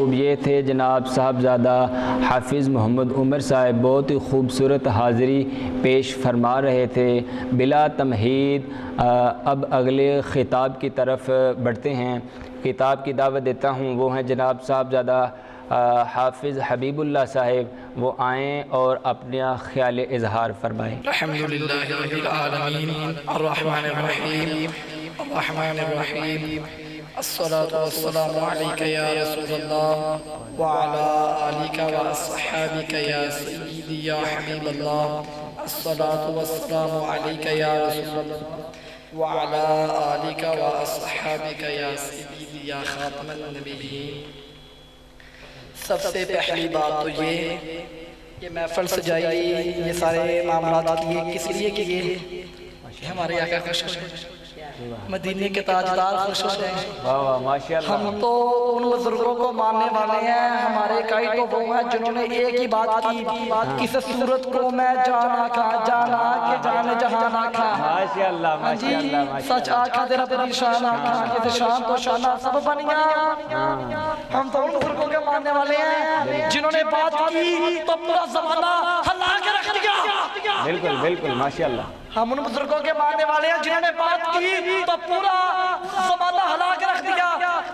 خوب یہ تھے جناب صاحبزادہ حافظ محمد عمر صاحب بہت ہی خوبصورت حاضری پیش فرما رہے تھے۔ بلا تمہید اب اگلے خطاب کی طرف بڑھتے ہیں۔ خطاب کی دعوت دیتا ہوں، وہ ہیں جناب صاحبزادہ حافظ حبیب اللہ صاحب، وہ آئیں اور اپنا خیال اظہار فرمائیں۔ الحمدللہ رب العالمین الرحمن الرحیم الرحمن الرحیم الصلاة والسلام علیکہ یا رسول اللہ وعلا آلکہ واصحابکہ یا سیدی یا حبیب اللہ الصلاة والسلام علیکہ یا رسول اللہ وعلا آلکہ واصحابکہ یا سیدی یا خاتم النبیین۔ سب سے پہلی بات تو یہ محفل سجائی گئی، یہ سارے معاملات کیے کس لیے کیے؟ ہمارے آقا خوش ہو جائیں، مدینے کے تاجدار خوش ہو جائیں۔ ہم تو ان بزرگوں کو ماننے والے ہیں، ہمارے کئی تو وہ ہیں جنہوں نے ایک ہی بات کی، کس صورت کو میں جانا کھا جانا کہ جانے جہاں نہ کھا۔ ماشاءاللہ جی سچ آکھا تیرا بڑی شان آکھا کہ شان تو شانہ سب بنیا۔ ہم تو ان بزرگوں کے ماننے والے ہیں جنہوں نے بات کی تو پورا زمانہ ہلا کے رکھ دیا۔ بالکل بالکل ماشاءاللہ۔ ہم ان بزرگوں کے ماننے والے ہیں جنہوں نے بات کی تو پورا زمانہ ہلا کے رکھ دیا۔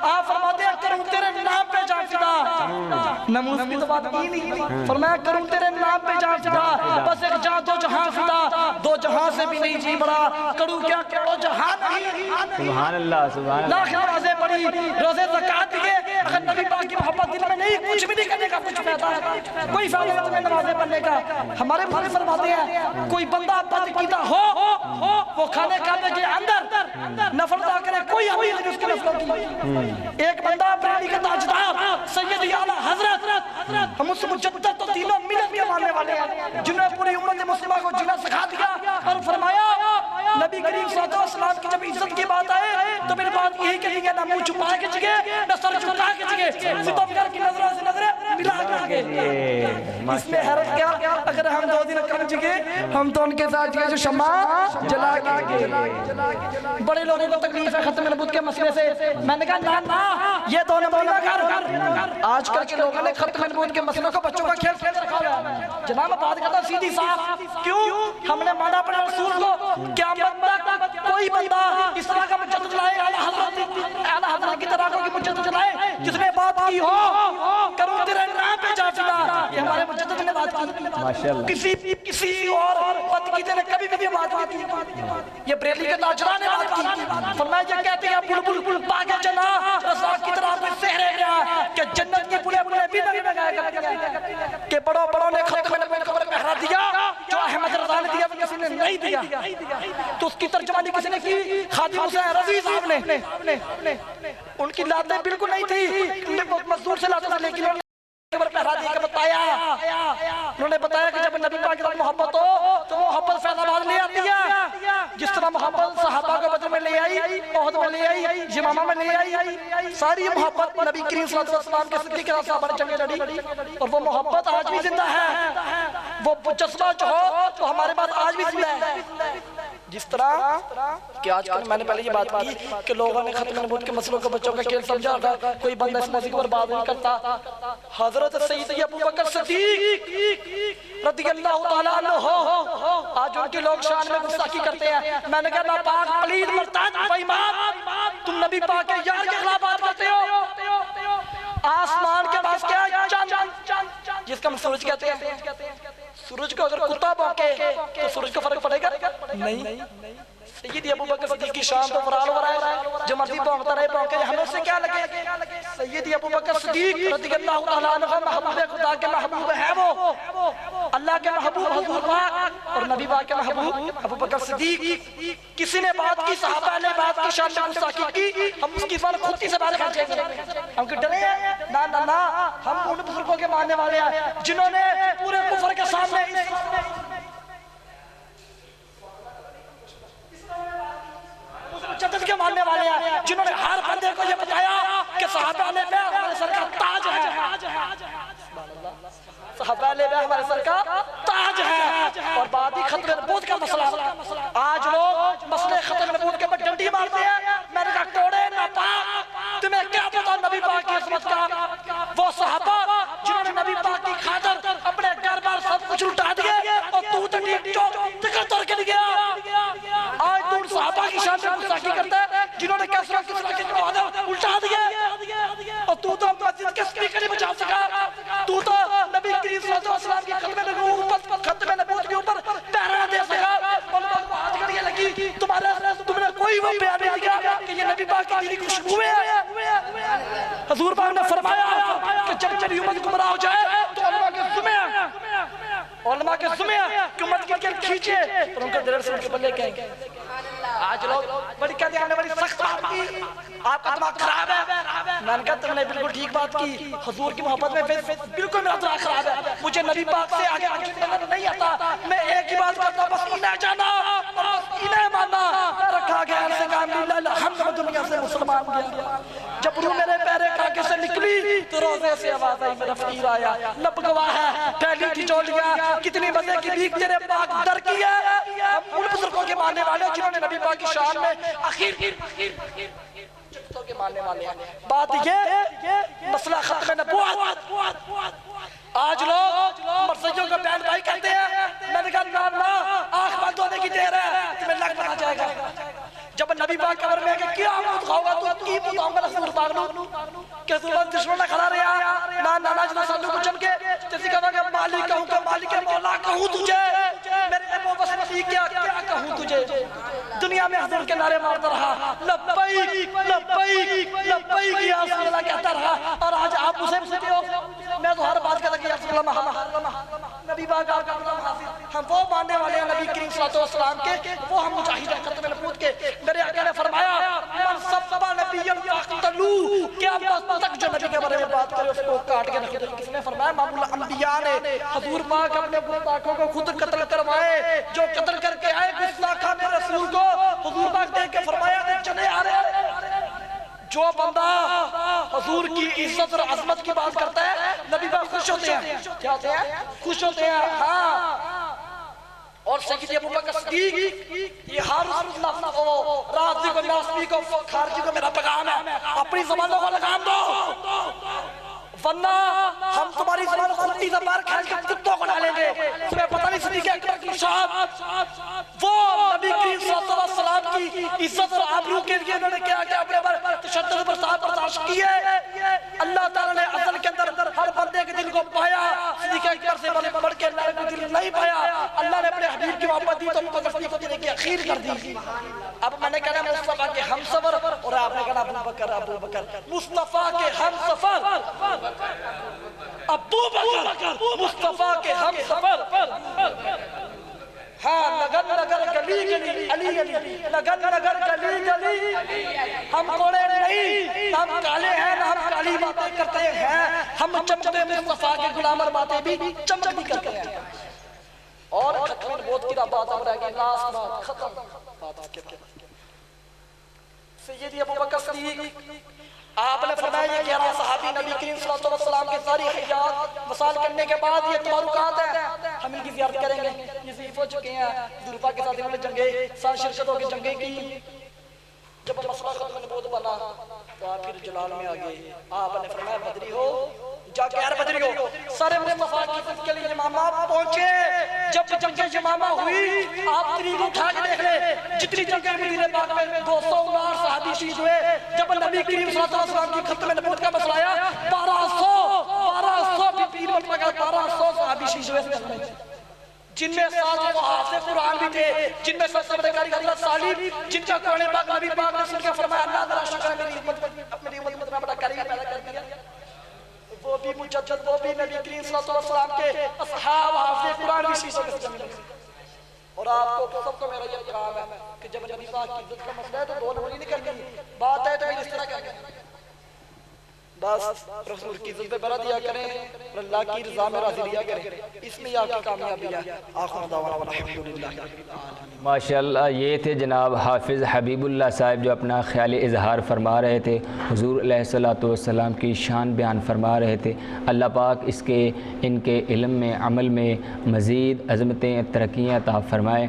آپ فرماتے ہیں کروں تیرے نام پہ جان فدا، نموز کی تو بات کی نہیں، فرمایا کروں تیرے نام پہ جان فدا، بس ایک جان دو جہاں فدا، دو جہاں سے بھی نہیں جی بڑا، کروں کیا کرو جہاں نہیں۔ سبحان اللہ سبحان اللہ۔ لاکھ نمازیں پڑھی، روزے زکاة دیے، اگر نبی پاک کی محبت دل میں نہیں، کچھ بھی نہیں کرنے کا کچھ فائدہ ہے، کوئی فائدہ نہیں تمہیں نمازیں پڑھنے کا۔ ہمارے بزرگ فرماتے ہیں کوئی بندہ بدعقیدہ ہو وہ کھانے کعبے کے اندر نفل ادا کرے، کوئی امید نہیں اس کے نفلوں کی۔ ایک بندہ بریلی کا تاجدار سید اعلیٰ حضرت، ہم اس مجدد تو تینوں ملت کے ماننے والے ہیں جنہوں نے پوری امت مسلمہ کو جینا سکھا دیا اور فرمایا نبی کریم صلی اللہ علیہ وسلم کی جب عزت کی بات آئے تو میری بات یہی کہیں گے نہ منہ چھپا کے جگے نہ سر جھکا کے جگے، ستو فکر کی نظروں سے نظریں ملا کے جگے۔ اس میں حیرت کیا اگر ہم 2 دن کم جگے ہم تو ان کے ساتھ جو شمع جلا کے بڑے لوگوں کو تکلیف ہے ختم نبوت کے مسئلے سے۔ میں نے کہا نا یہ تو نمونہ کر، آج کل کے لوگوں نے ختم نبوت کے مسئلوں کو بچوں کا کھیل کھیل رکھا ہوا ہے۔ جناب بات کرتا سیدھی صاف، کیوں ہم نے مانا پڑا رسول کو قیامت تک کوئی بندہ اس طرح کا مجدد لائے اعلیٰ حضرت کی طرح کی مجدد لائے جس نے بات کی ہو کروں تیرے نام پہ جا فدا، یہ ہمارے مجدد نے بات کی، کسی اور بدعقیدے نے کبھی بھی بات کی۔ یہ بریلی کے تاجدار نے بات کی، فرمایا یہ کہتے ہیں بلبل پاگے جنا رسول کی طرح میں سہرے گیا کہ جنت کی بلے بلے بھی نبی میں گایا کرتے ہیں کہ بڑوں بڑوں نے ختم نبوت خبر پہرا دیا، جو احمد رضا نے دیا وہ کسی نے نہیں دیا۔ تو اس کی ترجمانی کسی نے کی؟ خادم حسین رضی صاحب نے، ان کی لاتیں بالکل نہیں تھی، مزدور سے لاتے تھے لیکن خبر پہرا دیا کہ بتایا، انہوں نے بتایا کہ جب نبی پاک کی طرف محبت ہو تو وہ محبت فیض آباد لے آتی ہے، جس طرح محبت صحابہ کو بدر میں لے آئی، احد میں لے آئی، یمامہ میں لے آئی، ساری محبت نبی کریم صلی اللہ علیہ وسلم کے صدیق کے ساتھ صحابہ نے جنگیں لڑی اور وہ محبت آج بھی زندہ ہے، وہ جذبہ جو ہو تو ہمارے پاس آج بھی زندہ ہے۔ جس طرح کہ آج کل میں نے پہلے یہ بات کی کہ لوگوں نے ختم نبوت کے مسئلوں کو بچوں کا کھیل سمجھا تھا، کوئی بندہ اس موضوع پر بات نہیں کرتا۔ حضرت سیدی ابو بکر صدیق رضی اللہ تعالیٰ عنہ آج ان کی لوگ شان میں گستاخی کرتے ہیں۔ میں نے کہا ناپاک پلید مرتد بیمان، تم نبی پاک کے یار کے خلاف بات کرتے ہو۔ آسمان کے پاس کیا ہے؟ چند، جس کا ہم سورج کہتے ہیں۔ سورج کو اگر کتا بھونکے تو سورج کو فرق پڑے گا؟ نہیں۔ سیدی ابو بکر صدیق کی شان تو فرال ہو رہا ہے، جو مرضی بھونکتا رہے بھونکے، ہمیں اس سے کیا لگے؟ سیدی ابو بکر صدیق رضی اللہ تعالیٰ عنہ محبوب خدا کے محبوب ہے، وہ اللہ کے محبوب حضور پاک اور نبی پاک کے محبوب ابو بکر صدیق۔ کسی نے بات کی، صحابہ نے بات کی، شان میں گستاخی کی، ہم اس کی فال خود سے باہر کھینچیں گے، ہم کہ ڈرے ہیں؟ نا، ہم ان بزرگوں کے ماننے والے ہیں جنہوں نے پورے کفر کے سامنے مجدد کے ماننے والے ہیں جنہوں نے ہر بندے کو یہ بتایا کہ صحابہ علیہ بیت ہمارے سر کا تاج ہے، صحابہ علیہ بیت ہمارے سر کا تاج ہے۔ اور بعد ہی ختم نبوت کا مسئلہ، آج لوگ مسئلے ختم نبوت کے پر ڈنڈی مارتے ہیں۔ میں نے کہا کوڑے ناپاک، تمہیں کیا پتا نبی پاک کی عظمت کا؟ وہ ہستی کا نہیں بچا سکا، تو نبی کریم صلی اللہ علیہ وسلم کی ختم نبوت کے اوپر پہرا دے سکا، علماء کو ہاتھ گڑیاں لگی، تم نے کوئی وہ بیان نہیں دیا کہ یہ نبی پاک کی دینی خوشبوئیں ہیں۔ حضور پاک نے فرمایا کہ جب جب امت گمراہ ہو جائے تو علماء کے ذمہ کہ امت کی کھینچے اور ان کا دلر سے ان کے بلے کہیں گے۔ آج لوگ بڑی کہتے ہیں بڑی سخت بات کی، آپ کا دماغ خراب ہے۔ میں نے کہا تم نے بالکل ٹھیک بات کی، حضور کی محبت میں بالکل میرا دماغ خراب ہے، مجھے نبی پاک سے آگے نہیں آتا، میں ایک ہی بات کرتا بس انہیں جانا اور انہیں ماننا۔ رکھا گیا ایسے کام للہ الحمد دنیا سے مسلمان گیا۔ جب روح میرے پیرے کاکے سے نکلی تو روزے سے آواز آئی، میرا فقیر آیا، لب گواہ ہے، پہلی ٹھچول لیا، کتنی مزے کی بھیک تیرے پاک در کی ہے۔ ہم ان بزرگوں کے ماننے والے جنہوں نے نبی پاک کی شان میں اخیر کے ماننے والے ہیں۔ بات یہ مسئلہ ختم نبوت، آج لوگ مرثیوں کا بہن بھائی کہتے ہیں، میں نے کہا نا آنکھ بند ہونے کی دیر ہے، تمہیں لگ بنا جائے گا۔ جب نبی پاک قبر میں کہ کیا آمود کھاؤ گا تو کی بتاؤں گا رسول پاک نو کہ زبان دشمن نہ کھڑا رہا نا نانا جنا سالوں کو چل کے جیسی کہا کہ مالک کہوں کہ مالک مولا کہوں تجھے، میرے ابو بس مسیح کیا کہوں تجھے۔ دنیا میں حضور کے نعرے مارتا رہا، لبیک لبیک لبیک یا رسول اللہ کہتا رہا، اور آج آپ اسے پوچھتے ہو میں تو ہر بات کہتا کہ یا رسول اللہ نبی پاک آپ کا نام حاصل۔ ہم وہ ماننے والے ہیں نبی کریم صلی اللہ علیہ وسلم کے، وہ ہم مجاہد ہیں ختم نبوت کے۔ میرے آقا نے فرمایا من سبا نبی فاقتلو، قیامت تک جو نبی کے بارے میں بات کرے اس کو کاٹ کے رکھ دے۔ کس نے فرمایا؟ امام الانبیاء نے۔ حضور پاک اپنے گستاخوں کو خود قتل کروائے، جو قتل کر کے آئے گستاخ میرے رسول کو حضور پاک دیکھ کے فرمایا کہ چلے آ رہے۔ جو بندہ حضور کی عزت اور عظمت کی بات کرتا ہے نبی پاک خوش ہوتے ہیں۔ کیا ہوتے ہیں؟ خوش ہوتے ہیں۔ ہاں، اور سیدی ابوبکر صدیق یہ ہر لفظ کو راضی کو ناسبی کو خارجی کو میرا پیغام ہے، اپنی زبانوں کو لگام دو ورنہ ہم تمہاری زبان خودی زبان کھیل کے کتوں کو ڈالیں گے۔ تمہیں پتہ نہیں صدیق اکبر کی شان، وہ نبی کریم صلی اللہ علیہ وسلم کی عزت اور آبرو کے لیے انہوں نے کیا کہ اپنے پر تشدد برداشت کیے۔ اللہ تعالیٰ نے اصل کے اندر ہر بندے کے دل کو پایا، صدیق اکبر سے بڑھ کے اللہ نے دل نہیں پایا۔ اللہ نے اپنے حبیب کی محبت دی تو ابو بکر صدیق کو دینے کی اخیر کر دی۔ اب میں نے کہنا مصطفیٰ کے ہم سفر، اور آپ نے کہنا ابو بکر مصطفیٰ کے ہم سفر، ابو بکر مصطفیٰ کے ہم سفر۔ ہاں، نگر نگر گلی گلی علی علی، نگر نگر گلی گلی، ہم کوڑے نہیں، ہم کالے ہیں نہ ہم کالی باتیں کرتے ہیں، ہم چمکتے مصطفیٰ کے غلام اور باتیں بھی چمک بھی کرتے ہیں۔ اور ختم نبوت کی بات اب رہ گئی، لاسٹ بات ختم بات کے سیدی ابوبکر صدیق، آپ نے فرمایا یہ 11 صحابی نبی کریم صلی اللہ علیہ وسلم کی ساری حیات وصال کرنے کے بعد یہ تبرکات ہیں، ہم ان کی زیارت کریں گے۔ یہ ضعیف ہو چکے ہیں، حضور پاک کے ساتھ انہوں نے جنگیں ساتھ شرکت ہو کے جنگیں کی۔ جب مسئلہ ختم نبوت بنا تو آپ پھر جلال میں آگئے، آپ نے فرمایا بدری ہو جا کے یار بدری ہو، سارے مصطفیٰ کی عزت کے لیے یمامہ پہنچے۔ جب جنگ یمامہ ہوئی آپ طریق اٹھا کے دیکھ لے، جتنی جنگیں مدینہ پاک میں 219 صحابی شہید ہوئے۔ جب نبی کریم صلی اللہ علیہ وسلم کی ختم نبوت کا مسئلہ آیا 1200 بھی پیر بن پکا 1200 صحابی شہید ہوئے، جن میں 7 حافظ قرآن بھی تھے، جن میں سب سے بڑے کاری حضرت صالح، جن کا قرآن پاک نبی پاک نے سن کے فرمایا اللہ تعالیٰ شکر ہے میری امت میں بڑا کاری پیدا کر دیا۔ وہ بھی مجدد، وہ بھی نبی کریم صلی اللہ علیہ وسلم کے اصحاب حافظ قرآن بھی شیشے کے سامنے۔ اور آپ کو سب کو میرا یہ پیغام ہے کہ جب نبی پاک کی عزت کا مسئلہ ہے تو 2 نمبری نہیں کرنی، بات ہے تو اس طرح کریں، بس رسول کی عزت پہ برا دیا کریں اور اللہ کی رضا میں راضی لیا کریں، اس میں آپ کی کامیابی ہے۔ آخر دعوانا والحمدللہ۔ ماشاءاللہ، یہ تھے جناب حافظ حبیب اللہ صاحب جو اپنا خیال اظہار فرما رہے تھے، حضور علیہ السلام کی شان بیان فرما رہے تھے۔ اللہ پاک ان کے علم میں عمل میں مزید عظمتیں ترقیاں عطا فرمائے۔